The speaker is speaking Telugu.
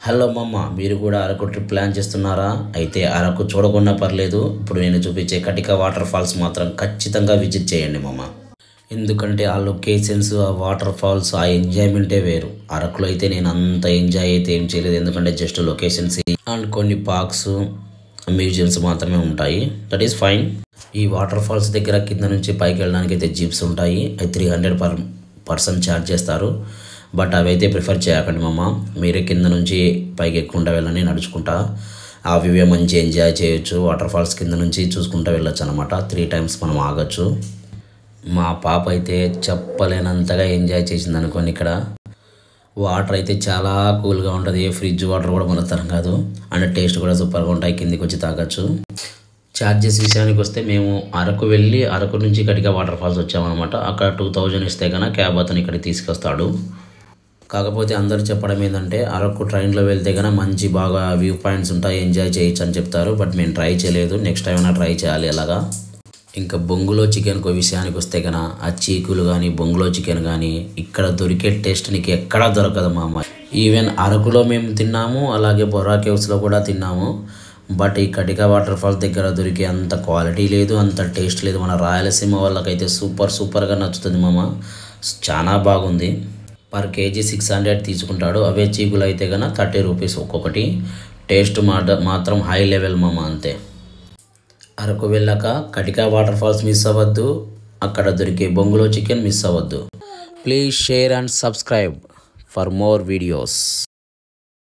హలో మమ్మ, మీరు కూడా అరకు ట్రిప్ ప్లాన్ చేస్తున్నారా? అయితే అరకు చూడకున్నా పర్లేదు, ఇప్పుడు నేను చూపించే కటిక వాటర్ ఫాల్స్ మాత్రం ఖచ్చితంగా విజిట్ చేయండి మమ్మ. ఎందుకంటే ఆ లొకేషన్స్, ఆ వాటర్ ఫాల్స్, ఆ ఎంజాయ్మెంటే వేరు. అరకులో అయితే నేను అంత ఎంజాయ్ అయితే ఏం చేయలేదు, ఎందుకంటే జస్ట్ లొకేషన్స్ అండ్ కొన్ని పార్క్స్, మ్యూజియంస్ మాత్రమే ఉంటాయి. That is fine. ఈ వాటర్ ఫాల్స్ దగ్గర కింద నుంచి పైకి వెళ్ళడానికి అయితే జీప్స్ ఉంటాయి. అవి 300 పర్ పర్సన్ ఛార్జ్ చేస్తారు. బట్ అవి అయితే ప్రిఫర్ చేయకండి మమ్మ. మీరే కింద నుంచి పైకి ఎక్కుంటా వెళ్ళని నడుచుకుంటా ఆ వ్యూ మంచి ఎంజాయ్ చేయొచ్చు. వాటర్ ఫాల్స్ కింద నుంచి చూసుకుంటూ వెళ్ళొచ్చు అనమాట. 3 times మనం ఆగొచ్చు. మా పాప అయితే చెప్పలేనంతగా ఎంజాయ్ చేసింది అనుకోండి. ఇక్కడ వాటర్ అయితే చాలా కూల్గా ఉంటుంది. ఫ్రిడ్జ్ వాటర్ కూడా మన తరం కాదు. అండ్ టేస్ట్ కూడా సూపర్గా ఉంటాయి. కిందికి వచ్చి తాగొచ్చు. ఛార్జెస్ విషయానికి వస్తే మేము అరకు వెళ్ళి అరకు నుంచి కటిక వాటర్ ఫాల్స్ వచ్చామన్నమాట. అక్కడ 2000 ఇస్తే కన్నా క్యాబ్ అతను ఇక్కడికి తీసుకొస్తాడు. కాకపోతే అందరూ చెప్పడం ఏంటంటే అరకు ట్రైన్లో వెళ్తే కన్నా మంచి బాగా వ్యూ పాయింట్స్ ఉంటాయి, ఎంజాయ్ చేయొచ్చు అని చెప్తారు. బట్ మేము ట్రై చేయలేదు. నెక్స్ట్ టైం అయినా ట్రై చేయాలి అలాగా. ఇంకా బొంగులో చికెన్ విషయానికి వస్తే కన్నా ఆ చీకులు కానీ బొంగులో చికెన్ కానీ ఇక్కడ దొరికే టేస్ట్ నీకు ఎక్కడా దొరకదు మా అమ్మ. ఈవెన్ అరకులో మేము తిన్నాము, అలాగే బొర్రా కేవ్స్లో కూడా తిన్నాము. బట్ ఈ కటిక వాటర్ ఫాల్స్ దగ్గర దొరికే అంత క్వాలిటీ లేదు, అంత టేస్ట్ లేదు. మన రాయలసీమ వాళ్ళకైతే సూపర్గా నచ్చుతుంది మామ. చాలా బాగుంది. పర్ కేజీ 600 తీసుకుంటాడు. అవే చీకులు అయితే కన్నా 30 రూపీస్ ఒక్కొక్కటి. టేస్ట్ మాత్రం హై లెవెల్ మామ, అంతే. అరకు వెళ్ళాక కటిక వాటర్ ఫాల్స్ మిస్ అవ్వద్దు, అక్కడ దొరికే బొంగులో చికెన్ మిస్ అవ్వద్దు. Please share and subscribe for more videos.